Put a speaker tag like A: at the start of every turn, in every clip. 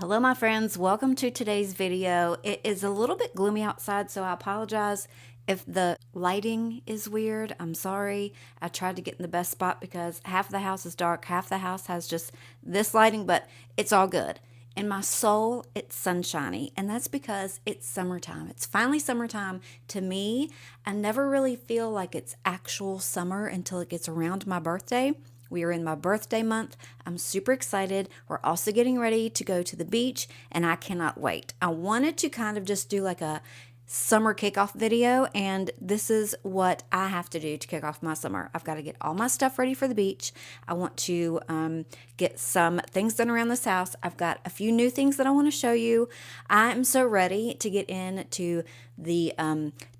A: Hello my friends, welcome to today's video. It is a little bit gloomy outside, so I apologize if the lighting is weird. I'm sorry. I tried to get in the best spot because half the house is dark, half the house has just this lighting, but it's all good. In my soul, it's sunshiny, and that's because it's summertime. It's finally summertime. To me, I never really feel like it's actual summer until it gets around my birthday. We are in my birthday month. I'm super excited. We're also getting ready to go to the beach, and I cannot wait. I wanted to kind of just do like a summer kickoff video, and this is what I have to do to kick off my summer. I've got to get all my stuff ready for the beach. I want to get some things done around this house. I've got a few new things that I want to show you. I am so ready to get into the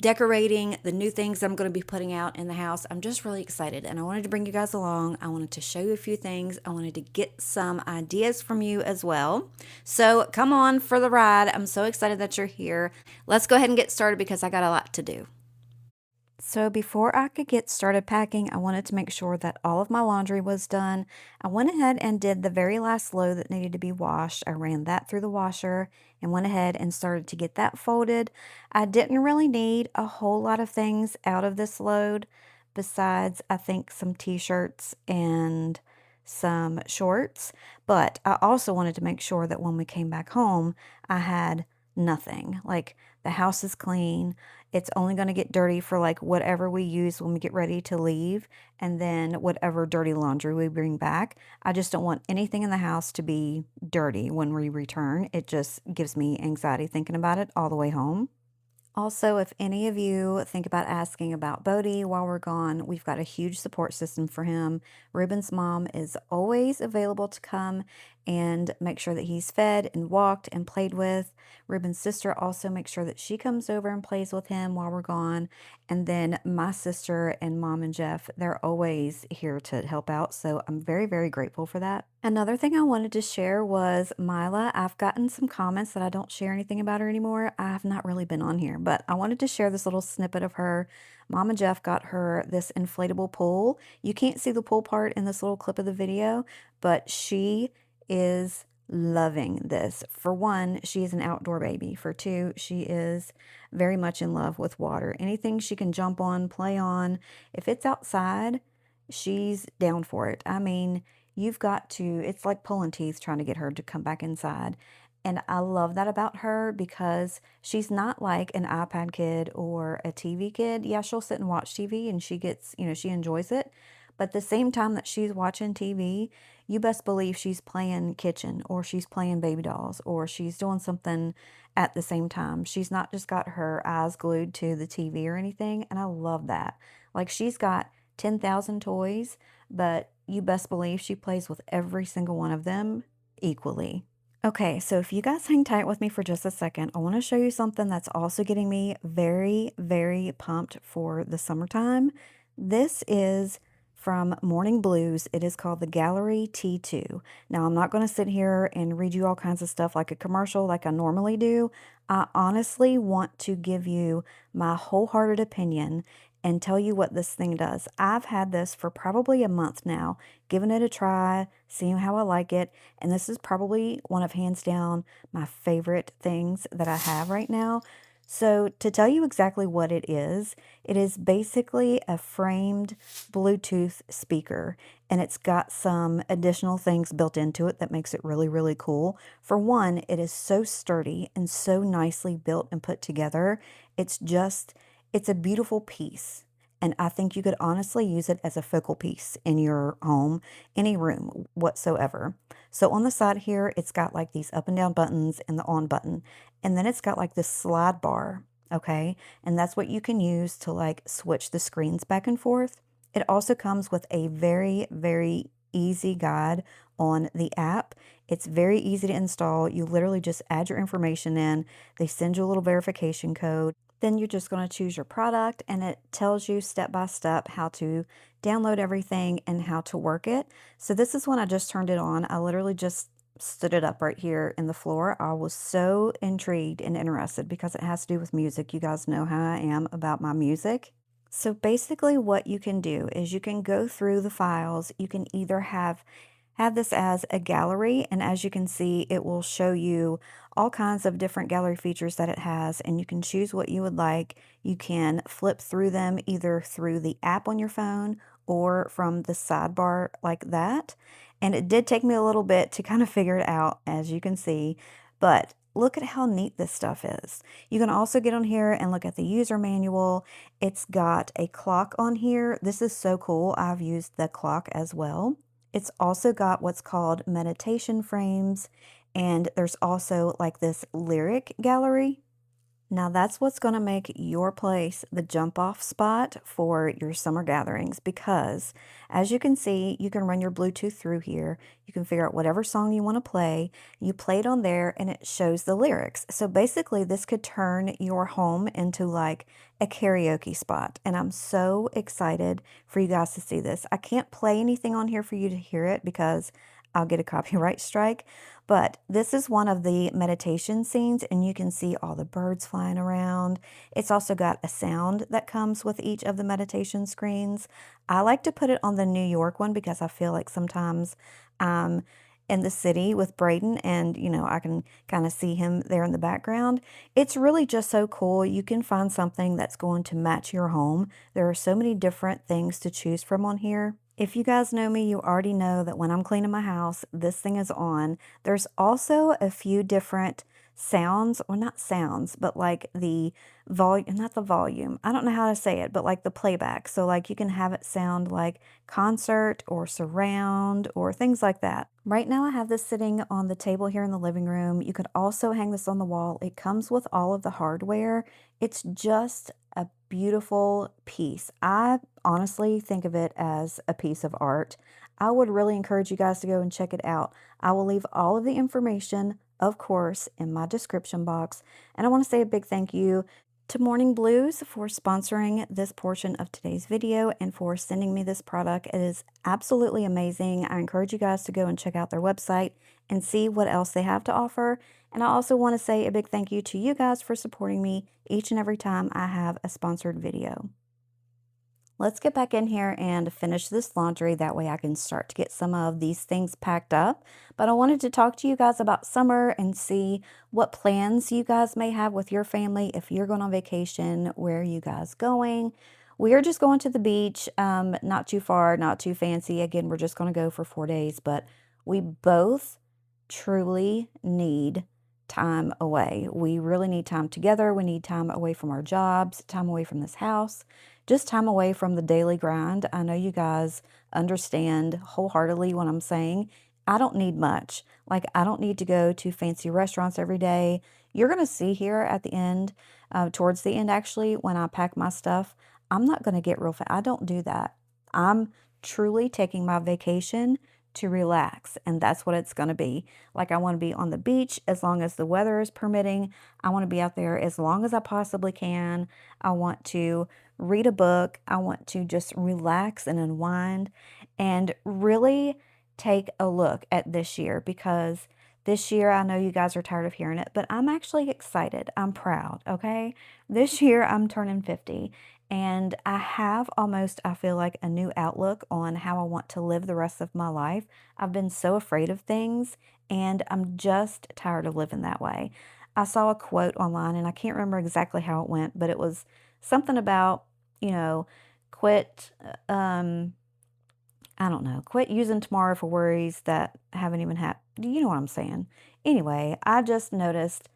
A: decorating, the new things I'm going to be putting out in the house. I'm just really excited, and I wanted to bring you guys along. I wanted to show you a few things. I wanted to get some ideas from you as well. So come on for the ride. I'm so excited that you're here. Let's go ahead and get started because I got a lot to do. So before I could get started packing, I wanted to make sure that all of my laundry was done. I went ahead and did the very last load that needed to be washed. I ran that through the washer and went ahead and started to get that folded. I didn't really need a whole lot of things out of this load besides, I think, some t-shirts and some shorts. But I also wanted to make sure that when we came back home, I had nothing. Like, the house is clean. It's only going to get dirty for like whatever we use when we get ready to leave, and then whatever dirty laundry we bring back. I just don't want anything in the house to be dirty when we return. It just gives me anxiety thinking about it all the way home. Also, if any of you think about asking about Bodie while we're gone, we've got a huge support system for him. Ruben's mom is always available to come and make sure that he's fed and walked and played with. Ruben's sister also makes sure that she comes over and plays with him while we're gone. And then my sister and mom and Jeff, they're always here to help out. So I'm very, very grateful for that. Another thing I wanted to share was Mila. I've gotten some comments that I don't share anything about her anymore. I have not really been on here, but I wanted to share this little snippet of her. Mom and Jeff got her this inflatable pool. You can't see the pool part in this little clip of the video, but she is loving this. For one, she is an outdoor baby. For two, she is very much in love with water. Anything she can jump on, play on, if it's outside, she's down for it. I mean, you've got to, it's like pulling teeth trying to get her to come back inside. And I love that about her because she's not like an iPad kid or a TV kid. Yeah, she'll sit and watch TV and she gets, she enjoys it. But at the same time that she's watching TV, you best believe she's playing kitchen, or she's playing baby dolls, or she's doing something at the same time. She's not just got her eyes glued to the TV or anything. And I love that. Like, she's got 10,000 toys, but you best believe she plays with every single one of them equally. Okay, so if you guys hang tight with me for just a second, I want to show you something that's also getting me very, very pumped for the summertime. This is from Morning Blues. It is called the Gallery T2. Now, I'm not going to sit here and read you all kinds of stuff like a commercial like I normally do. I honestly want to give you my wholehearted opinion and tell you what this thing does. I've had this for probably a month now, giving it a try, seeing how I like it, and this is probably one of, hands down, my favorite things that I have right now. So to tell you exactly what it is basically a framed Bluetooth speaker, and it's got some additional things built into it that makes it really, really cool. For one, it is so sturdy and so nicely built and put together. It's a beautiful piece. And I think you could honestly use it as a focal piece in your home, any room whatsoever. So on the side here, it's got like these up and down buttons and the on button. And then it's got like this slide bar, okay? And that's what you can use to like switch the screens back and forth. It also comes with a very, very easy guide on the app. It's very easy to install. You literally just add your information in. They send you a little verification code. Then you're just going to choose your product, and it tells you step by step how to download everything and how to work it. So this is when I just turned it on. I literally just stood it up right here in the floor. I was so intrigued and interested because it has to do with music. You guys know how I am about my music. So basically what you can do is you can go through the files. You can either have Have this as a gallery, and as you can see, it will show you all kinds of different gallery features that it has, and you can choose what you would like. You can flip through them either through the app on your phone or from the sidebar like that. And it did take me a little bit to kind of figure it out, as you can see, but look at how neat this stuff is. You can also get on here and look at the user manual. It's got a clock on here. This is so cool. I've used the clock as well. It's also got what's called meditation frames, and there's also like this lyric gallery. Now that's what's going to make your place the jump off spot for your summer gatherings because as you can see, you can run your Bluetooth through here. You can figure out whatever song you want to play. You play it on there and it shows the lyrics. So basically this could turn your home into like a karaoke spot. And I'm so excited for you guys to see this. I can't play anything on here for you to hear it because I'll get a copyright strike. But this is one of the meditation scenes, and you can see all the birds flying around. It's also got a sound that comes with each of the meditation screens. I like to put it on the New York one because I feel like sometimes I'm in the city with Braden and, I can kind of see him there in the background. It's really just so cool. You can find something that's going to match your home. There are so many different things to choose from on here. If you guys know me, you already know that when I'm cleaning my house, this thing is on. There's also a few different sounds, or not sounds, but like the volume, not the volume. I don't know how to say it, but like the playback. So like you can have it sound like concert or surround or things like that. Right now I have this sitting on the table here in the living room. You could also hang this on the wall. It comes with all of the hardware. It's just a beautiful piece. I honestly think of it as a piece of art. I would really encourage you guys to go and check it out. I will leave all of the information, of course, in my description box. And I want to say a big thank you to Morning Blues for sponsoring this portion of today's video and for sending me this product. It is absolutely amazing. I encourage you guys to go and check out their website and see what else they have to offer. And I also want to say a big thank you to you guys for supporting me each and every time I have a sponsored video. Let's get back in here and finish this laundry. That way I can start to get some of these things packed up. But I wanted to talk to you guys about summer and see what plans you guys may have with your family. If you're going on vacation, where are you guys going? We are just going to the beach, not too far, not too fancy. Again, we're just going to go for 4 days, but we both truly need time away. We really need time together. We need time away from our jobs, time away from this house, just time away from the daily grind. I know you guys understand wholeheartedly what I'm saying. I don't need much. Like, I don't need to go to fancy restaurants every day. You're going to see here at the end, towards the end, actually, when I pack my stuff, I'm not going to get real fat. I don't do that. I'm truly taking my vacation to relax, and that's what it's going to be. Like, I want to be on the beach as long as the weather is permitting. I want to be out there as long as I possibly can. I want to read a book. I want to just relax and unwind and really take a look at this year, because this year, I know you guys are tired of hearing it, but I'm actually excited. I'm proud, okay? This year, I'm turning 50, and I have almost, I feel like, a new outlook on how I want to live the rest of my life. I've been so afraid of things, and I'm just tired of living that way. I saw a quote online, and I can't remember exactly how it went, but it was something about, quit, I don't know, quit using tomorrow for worries that haven't even happened. You know what I'm saying? Anyway, I just noticed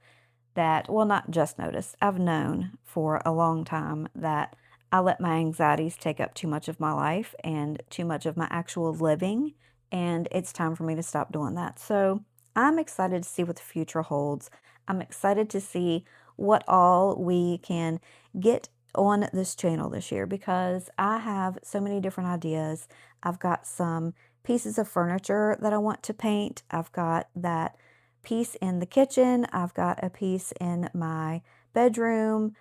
A: that, well, not just noticed, I've known for a long time that I let my anxieties take up too much of my life and too much of my actual living, and it's time for me to stop doing that. So I'm excited to see what the future holds. I'm excited to see what all we can get on this channel this year, because I have so many different ideas. I've got some pieces of furniture that I want to paint. I've got that piece in the kitchen. I've got a piece in my bedroom,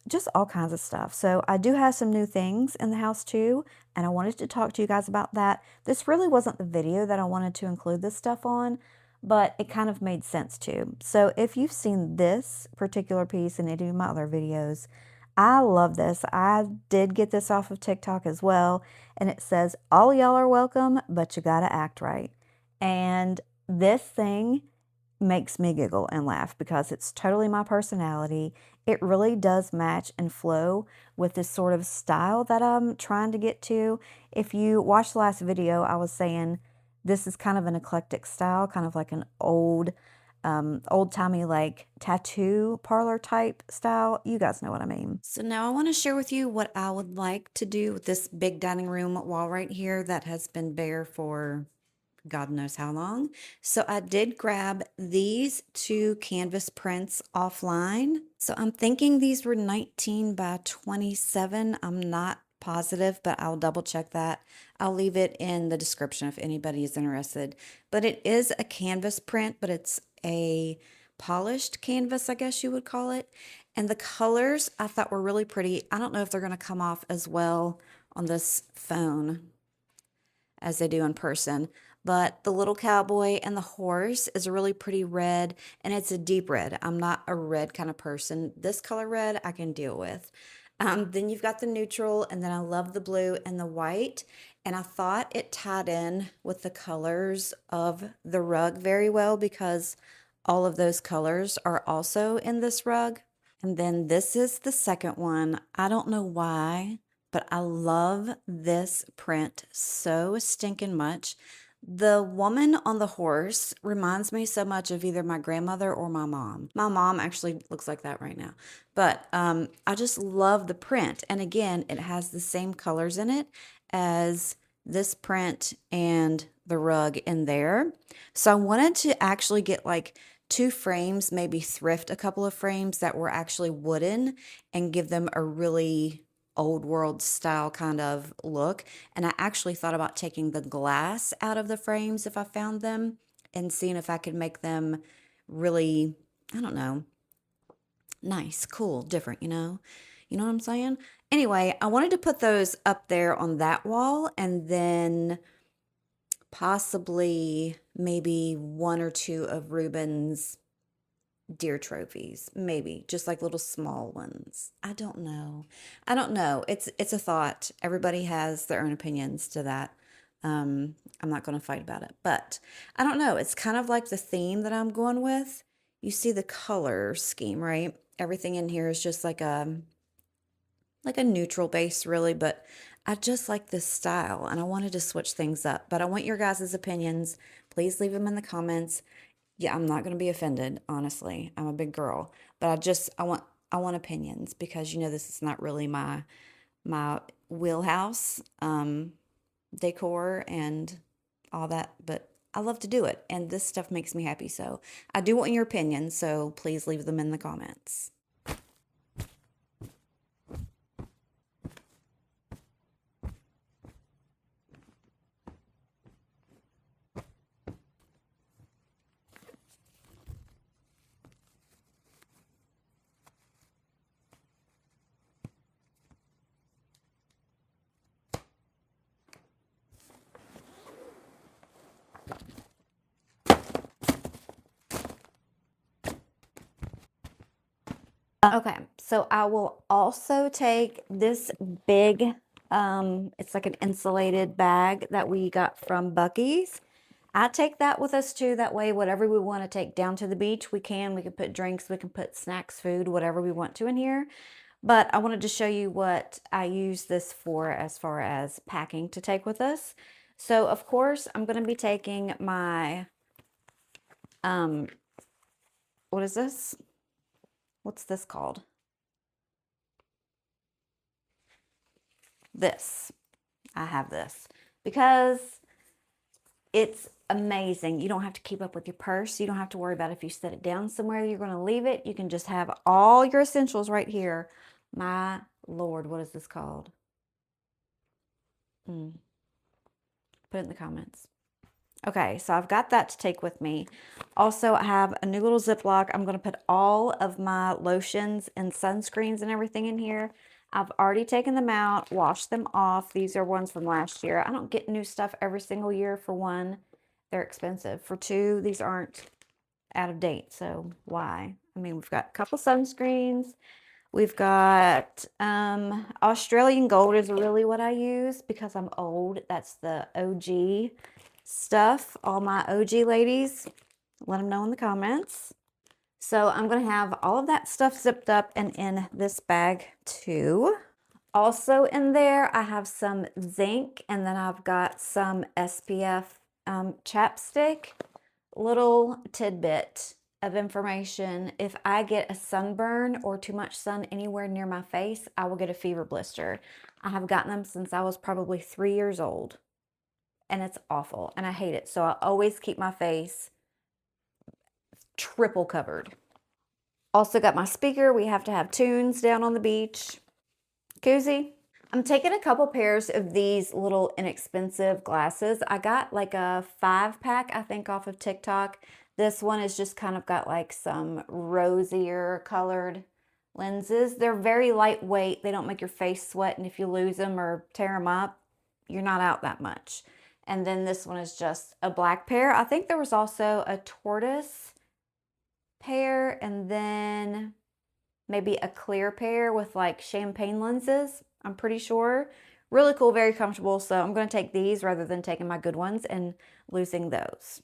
A: just all kinds of stuff. So I do have some new things in the house too, and I wanted to talk to you guys about that. This really wasn't the video that I wanted to include this stuff on, but it kind of made sense too. So if you've seen this particular piece in any of my other videos, I love this. I did get this off of TikTok as well, and it says, all y'all are welcome, but you gotta act right. And this thing makes me giggle and laugh because it's totally my personality. It really does match and flow with this sort of style that I'm trying to get to. If you watched the last video, I was saying this is kind of an eclectic style, kind of like an old-timey like tattoo parlor type style. You guys know what I mean. So now I want to share with you what I would like to do with this big dining room wall right here that has been bare for God knows how long. So I did grab these two canvas prints offline. So I'm thinking these were 19 by 27. I'm not positive, but I'll double check that. I'll leave it in the description if anybody is interested. But it is a canvas print, but it's a polished canvas, I guess you would call it. And the colors I thought were really pretty. I don't know if they're going to come off as well on this phone as they do in person. But the little cowboy and the horse is a really pretty red, and it's a deep red. I'm not a red kind of person. This color red I can deal with. Then you've got the neutral, and then I love the blue and the white. And I thought it tied in with the colors of the rug very well because all of those colors are also in this rug. And then this is the second one. I don't know why, but I love this print so stinking much. The woman on the horse reminds me so much of either my grandmother or my mom. My mom actually looks like that right now. But I just love the print. And again, it has the same colors in it as this print and the rug in there. So I wanted to actually get like 2 frames, maybe thrift a couple of frames that were actually wooden and give them a really old world style kind of look. And I actually thought about taking the glass out of the frames if I found them and seeing if I could make them really, I don't know, nice, cool, different, you know? You know what I'm saying? Anyway, I wanted to put those up there on that wall and then possibly maybe 1 or 2 of Ruben's deer trophies, maybe just like little small ones. I don't know. I don't know. It's a thought. Everybody has their own opinions to that. I'm not going to fight about it, but I don't know. It's kind of like the theme that I'm going with. You see the color scheme, right? Everything in here is just like a neutral base really, but I just like this style and I wanted to switch things up. But I want your guys' opinions. Please leave them in the comments. Yeah, I'm not going to be offended, honestly. I'm a big girl, but I want opinions because you know this is not really my wheelhouse, decor and all that, but I love to do it and this stuff makes me happy. So I do want your opinions, so please leave them in the comments. Okay, so I will also take this big, it's like an insulated bag that we got from Buc-ee's. I take that with us too. That way, whatever we want to take down to the beach, we can. We can put drinks, we can put snacks, food, whatever we want to in here. But I wanted to show you what I use this for as far as packing to take with us. So, of course, I'm going to be taking my, what is this? What's this called? This. I have this because it's amazing. You don't have to keep up with your purse. You don't have to worry about if you set it down somewhere, you're going to leave it. You can just have all your essentials right here. My Lord, what is this called? Put it in the comments. Okay, so I've got that to take with me. Also, I have a new little Ziploc. I'm going to put all of my lotions and sunscreens and everything in here. I've already taken them out, washed them off. These are ones from last year. I don't get new stuff every single year. For one, they're expensive. For two, these aren't out of date, so why? I mean, we've got a couple sunscreens. We've got Australian gold is really what I use because I'm old. That's the OG stuff. All my OG ladies, let them know in the comments. So I'm going to have all of that stuff zipped up and in this bag too. Also in there, I have some zinc, and then I've got some SPF chapstick. Little tidbit of information. If I get a sunburn or too much sun anywhere near my face, I will get a fever blister. I have gotten them since I was probably 3 years old, and it's awful, and I hate it. So I always keep my face triple covered. Also got my speaker. We have to have tunes down on the beach. Koozie. I'm taking a couple pairs of these little inexpensive glasses. I got like a 5-pack, I think, off of TikTok. This one is just kind of got like some rosier colored lenses. They're very lightweight. They don't make your face sweat, and if you lose them or tear them up, you're not out that much. And then this one is just a black pair. I think there was also a tortoise pair, and then maybe a clear pair with like champagne lenses, I'm pretty sure. Really cool, very comfortable. So I'm going to take these rather than taking my good ones and losing those.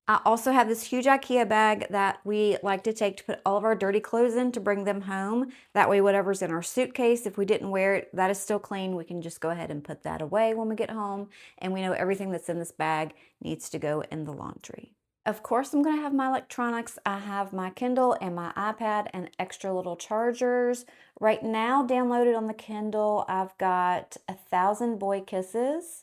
A: I also have this huge IKEA bag that we like to take to put all of our dirty clothes in to bring them home. That way whatever's in our suitcase, if we didn't wear it, that is still clean. We can just go ahead and put that away when we get home. And we know everything that's in this bag needs to go in the laundry. Of course, I'm going to have my electronics. I have my Kindle and my iPad and extra little chargers. Right now, downloaded on the Kindle, I've got 1,000 Boy Kisses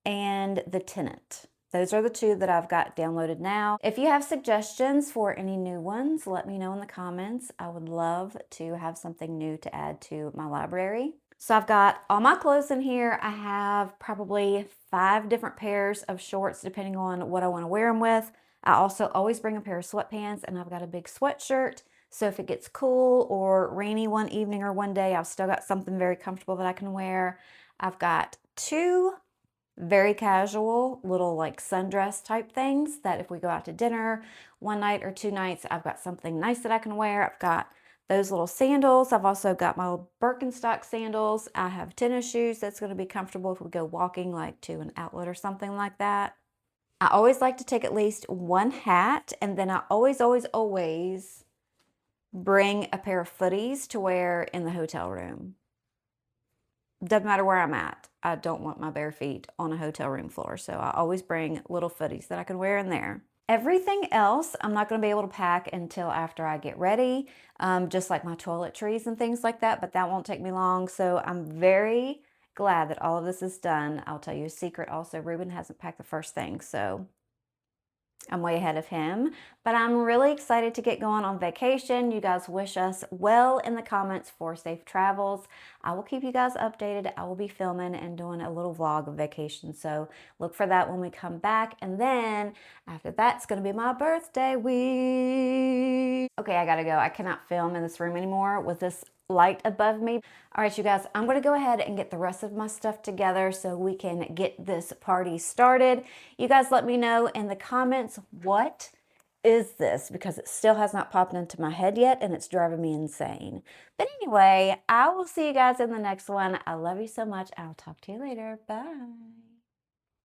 A: and The Tenant. Those are the two that I've got downloaded now. If you have suggestions for any new ones, let me know in the comments. I would love to have something new to add to my library. So I've got all my clothes in here. I have probably 5 different pairs of shorts depending on what I want to wear them with. I also always bring a pair of sweatpants, and I've got a big sweatshirt. So if it gets cool or rainy one evening or one day, I've still got something very comfortable that I can wear. I've got 2 very casual little like sundress type things that if we go out to dinner one night or 2 nights, I've got something nice that I can wear. I've got those little sandals. I've also got my little Birkenstock sandals. I have tennis shoes that's going to be comfortable if we go walking like to an outlet or something like that. I always like to take at least 1 hat, and then I always bring a pair of footies to wear in the hotel room. Doesn't matter where I'm at. I don't want my bare feet on a hotel room floor, so I always bring little footies that I can wear in there. Everything else, I'm not going to be able to pack until after I get ready, just like my toiletries and things like that, but that won't take me long, so I'm very glad that all of this is done. I'll tell you a secret also, Ruben hasn't packed the first thing, so I'm way ahead of him, but I'm really excited to get going on vacation. You guys wish us well in the comments for safe travels. I will keep you guys updated. I will be filming and doing a little vlog of vacation, so look for that when we come back. And then after that's going to be my birthday week. Okay, I gotta go. I cannot film in this room anymore with this light above me. All right, you guys, I'm going to go ahead and get the rest of my stuff together so we can get this party started. You guys let me know in the comments, what is this? Because it still has not popped into my head yet, and it's driving me insane. But anyway, I will see you guys in the next one. I love you so much. I'll talk to you later. Bye.